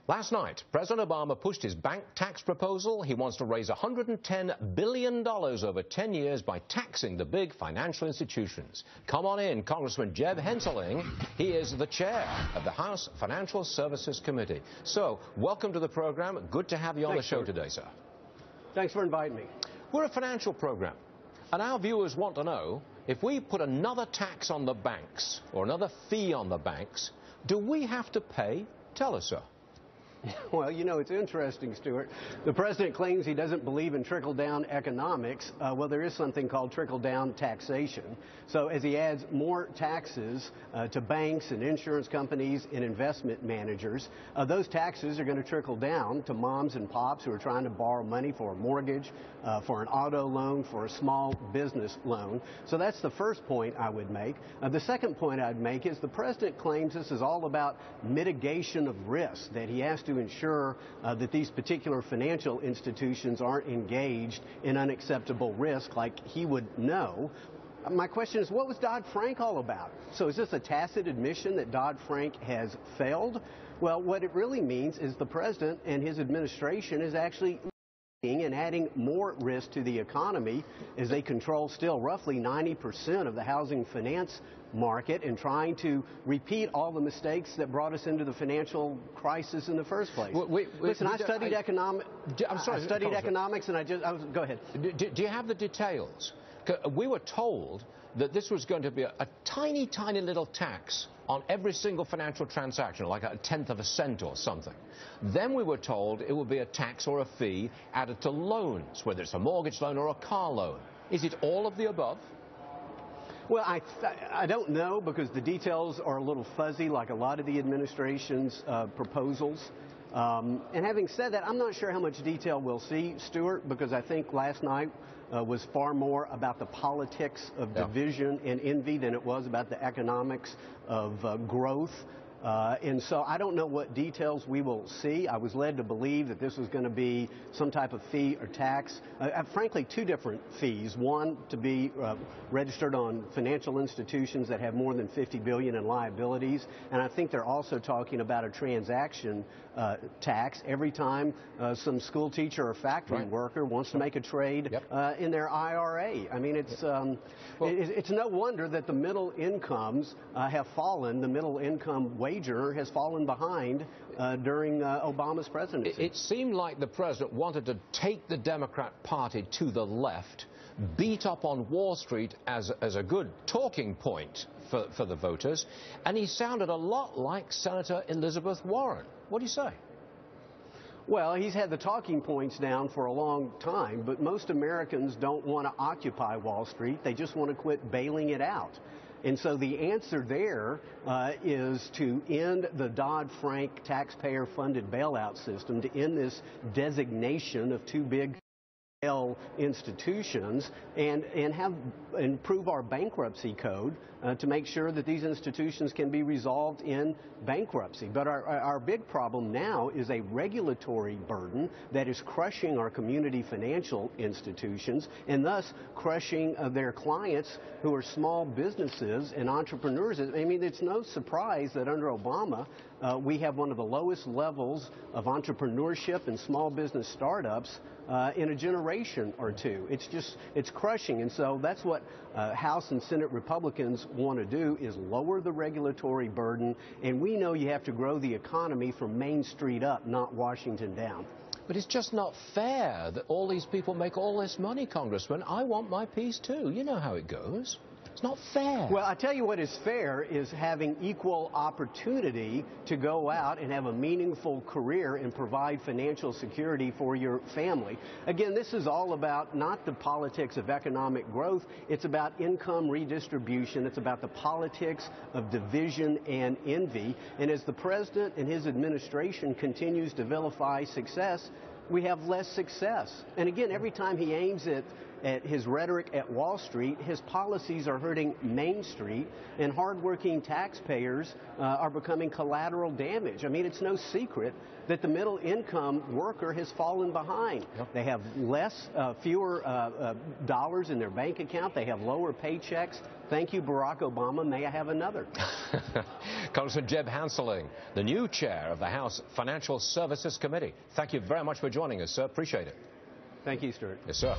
Last night, President Obama pushed his bank tax proposal. He wants to raise $110 billion over 10 years by taxing the big financial institutions. Come on in, Congressman Jeb Hensarling. He is the chair of the House Financial Services Committee. So, welcome to the program. Good to have you on the show today, sir. Thanks for inviting me. We're a financial program, and our viewers want to know, if we put another tax on the banks or another fee on the banks, do we have to pay? Tell us, sir. Well, you know, it's interesting, Stuart. The president claims he doesn't believe in trickle-down economics. Well, there is something called trickle-down taxation. So as he adds more taxes to banks and insurance companies and investment managers, those taxes are going to trickle down to moms and pops who are trying to borrow money for a mortgage, for an auto loan, for a small business loan. So that's the first point I would make. The second point I'd make is the president claims this is all about mitigation of risk, that he has to ensure that these particular financial institutions aren't engaged in unacceptable risk like he would know. My question is, what was Dodd-Frank all about? So is this a tacit admission that Dodd-Frank has failed? Well, what it really means is the president and his administration is actually and adding more risk to the economy as they control still roughly 90% of the housing finance market and trying to repeat all the mistakes that brought us into the financial crisis in the first place. Listen, I studied economics and go ahead. Do you have the details? We were told that this was going to be a tiny, tiny little tax on every single financial transaction, like a tenth of a cent or something. Then we were told it would be a tax or a fee added to loans, whether it's a mortgage loan or a car loan. Is it all of the above? Well, I don't know, because the details are a little fuzzy, like a lot of the administration's proposals. And having said that, I'm not sure how much detail we'll see, Stuart, because I think last night was far more about the politics of division and envy than it was about the economics of growth. And so I don't know what details we will see. I was led to believe that this was going to be some type of fee or tax. Frankly, two different fees. One to be registered on financial institutions that have more than $50 billion in liabilities. And I think they're also talking about a transaction tax every time some school teacher or factory worker wants to make a trade in their IRA. I mean, it's no wonder that the middle incomes have fallen. The middle income wager has fallen behind during Obama's presidency. It seemed like the president wanted to take the Democrat Party to the left, beat up on Wall Street as a good talking point for the voters, and he sounded a lot like Senator Elizabeth Warren. What do you say? Well, he's had the talking points down for a long time, but most Americans don't want to occupy Wall Street. They just want to quit bailing it out. And so the answer there is to end the Dodd-Frank taxpayer-funded bailout system, to end this designation of too big institutions, and improve our bankruptcy code to make sure that these institutions can be resolved in bankruptcy. But our big problem now is a regulatory burden that is crushing our community financial institutions and thus crushing their clients who are small businesses and entrepreneurs. I mean, it's no surprise that under Obama we have one of the lowest levels of entrepreneurship and small business startups in a generation or two. It's crushing. And so that's what House and Senate Republicans want to do, is lower the regulatory burden. And we know you have to grow the economy from Main Street up, not Washington down. But it's just not fair that all these people make all this money, Congressman. I want my piece too. You know how it goes. It's not fair. Well, I tell you what is fair is having equal opportunity to go out and have a meaningful career and provide financial security for your family. Again, this is all about not the politics of economic growth. It's about income redistribution. It's about the politics of division and envy. And as the president and his administration continues to vilify success, we have less success. And again, every time he aims at at his rhetoric at Wall Street, his policies are hurting Main Street, and hardworking taxpayers are becoming collateral damage. I mean, it's no secret that the middle income worker has fallen behind. Yep. They have fewer dollars in their bank account. They have lower paychecks. Thank you, Barack Obama. May I have another? Congressman Jeb Hanseling, the new chair of the House Financial Services Committee. Thank you very much for joining us, sir. Appreciate it. Thank you, Stuart. Yes, sir.